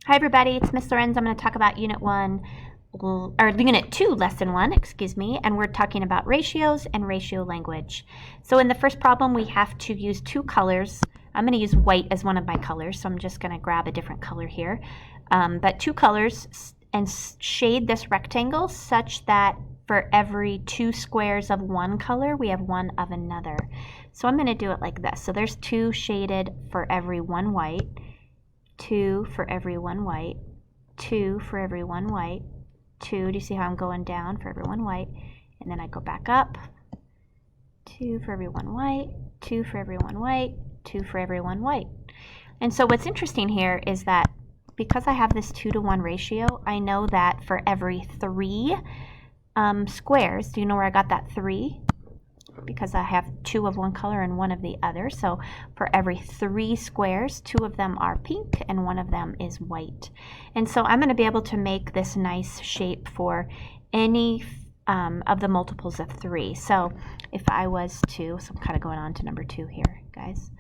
Hi everybody, it's Miss Lorenz. I'm going to talk about Unit 1, or Unit 2, Lesson 1, excuse me, and we're talking about ratios and ratio language. So in the first problem, we have to use two colors. I'm going to use white as one of my colors, so I'm just going to grab a different color here. But two colors, and shade this rectangle such that for every two squares of one color, we have one of another. So I'm going to do it like this. So there's two shaded for every one white. 2 for every one white, 2 for every one white, 2, do you see how I'm going down for every one white, and then I go back up, 2 for every one white, 2 for every one white, 2 for every one white. And so what's interesting here is that because I have this 2-to-1 ratio, I know that for every 3 squares, do you know where I got that 3? Because I have 2 of one color and 1 of the other. So for every 3 squares, 2 of them are pink and 1 of them is white. And so I'm going to be able to make this nice shape for any of the multiples of 3. So if I was to, so I'm kind of going on to number 2 here, guys.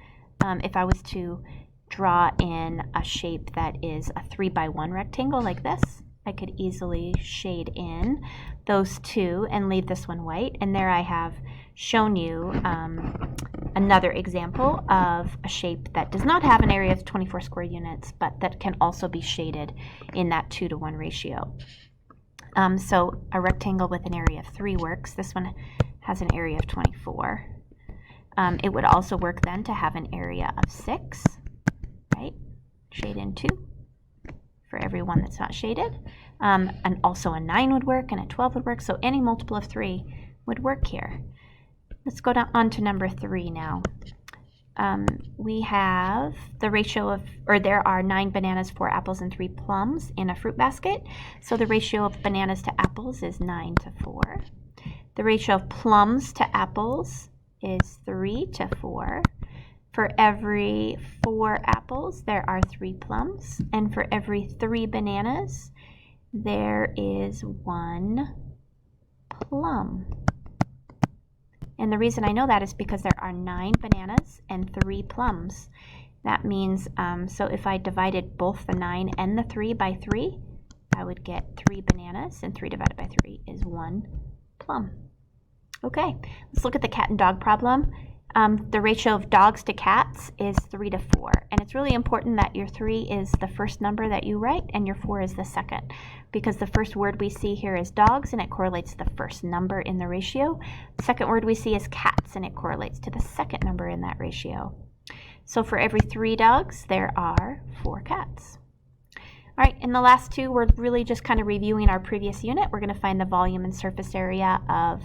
If I was to draw in a shape that is a 3x1 rectangle like this, I could easily shade in those 2 and leave this one white. And there I have shown you another example of a shape that does not have an area of 24 square units, but that can also be shaded in that 2-to-1 ratio. So a rectangle with an area of 3 works. This one has an area of 24. It would also work then to have an area of 6, right? Shade in 2 for every one that's not shaded. And also a 9 would work and a 12 would work. So any multiple of 3 would work here. Let's go on to number 3 now. We have the ratio of, or there are 9 bananas, 4 apples, and 3 plums in a fruit basket. So the ratio of bananas to apples is 9 to 4. The ratio of plums to apples is 3 to 4. For every 4 apples, there are 3 plums. And for every 3 bananas, there is 1 plum. And the reason I know that is because there are 9 bananas and 3 plums. That means, so if I divided both the 9 and the 3 by 3, I would get 3 bananas, and 3 divided by 3 is 1 plum. Okay, let's look at the cat and dog problem. The ratio of dogs to cats is 3 to 4. And it's really important that your 3 is the first number that you write and your 4 is the second. Because the first word we see here is dogs and it correlates to the first number in the ratio. The second word we see is cats and it correlates to the second number in that ratio. So for every 3 dogs, there are 4 cats. All right, in the last 2, we're really just kind of reviewing our previous unit. We're going to find the volume and surface area of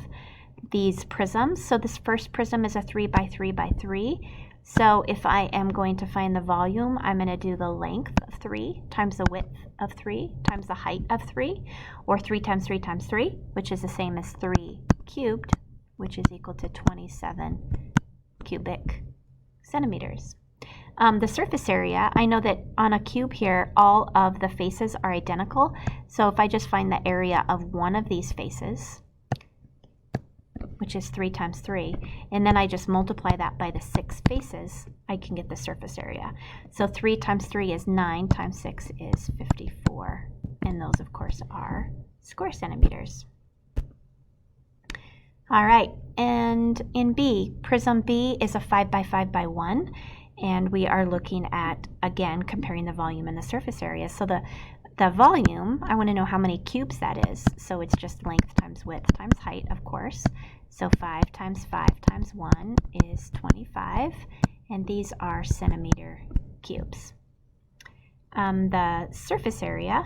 these prisms. So this first prism is a 3x3x3. So if I am going to find the volume, I'm going to do the length of 3 times the width of 3 times the height of 3, or 3 times 3 times 3, which is the same as 3 cubed, which is equal to 27 cubic centimeters. The surface area, I know that on a cube here, all of the faces are identical. So if I just find the area of one of these faces, which is 3 times 3, and then I just multiply that by the 6 faces, I can get the surface area. So 3 times 3 is 9, times 6 is 54, and those, of course, are square centimeters. All right, and in B, prism B is a 5x5x1, and we are looking at, again, comparing the volume and the surface area. So the volume, I want to know how many cubes that is. So it's just length times width times height, of course. So 5 times 5 times 1 is 25, and these are centimeter cubes. The surface area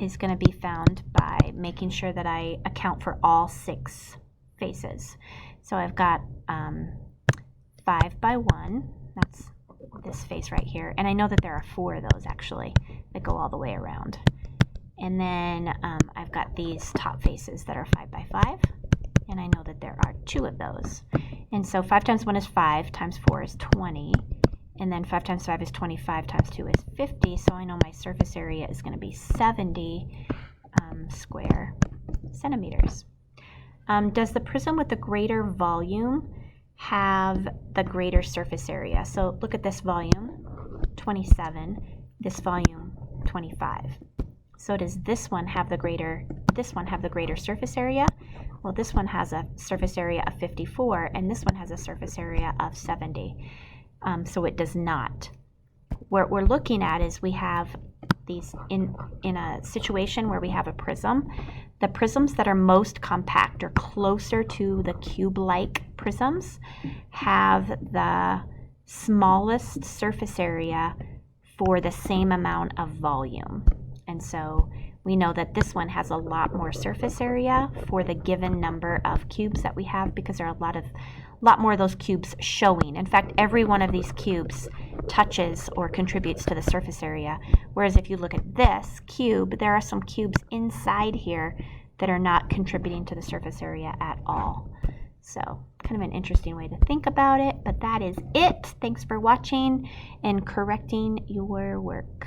is going to be found by making sure that I account for all 6 faces. So I've got 5 by 1, that's this face right here, and I know that there are 4 of those actually that go all the way around. And then I've got these top faces that are 5 by 5, and I know that there are 2 of those. And so 5 times 1 is 5, times 4 is 20, and then 5 times 5 is 25, times 2 is 50, so I know my surface area is going to be 70 square centimeters. Does the prism with the greater volume have the greater surface area? So look at this volume, 27. this volume 25. So does this one have the greater surface area? Well, this one has a surface area of 54 and this one has a surface area of 70. So it does not. What we're looking at is we have these in a situation where we have a prism. The prisms that are most compact or closer to the cube-like prisms have the smallest surface area for the same amount of volume. And so we know that this one has a lot more surface area for the given number of cubes that we have, because there are a lot more of those cubes showing. In fact, every one of these cubes touches or contributes to the surface area. Whereas if you look at this cube, there are some cubes inside here that are not contributing to the surface area at all. So kind of an interesting way to think about it, but that is it. Thanks for watching and correcting your work.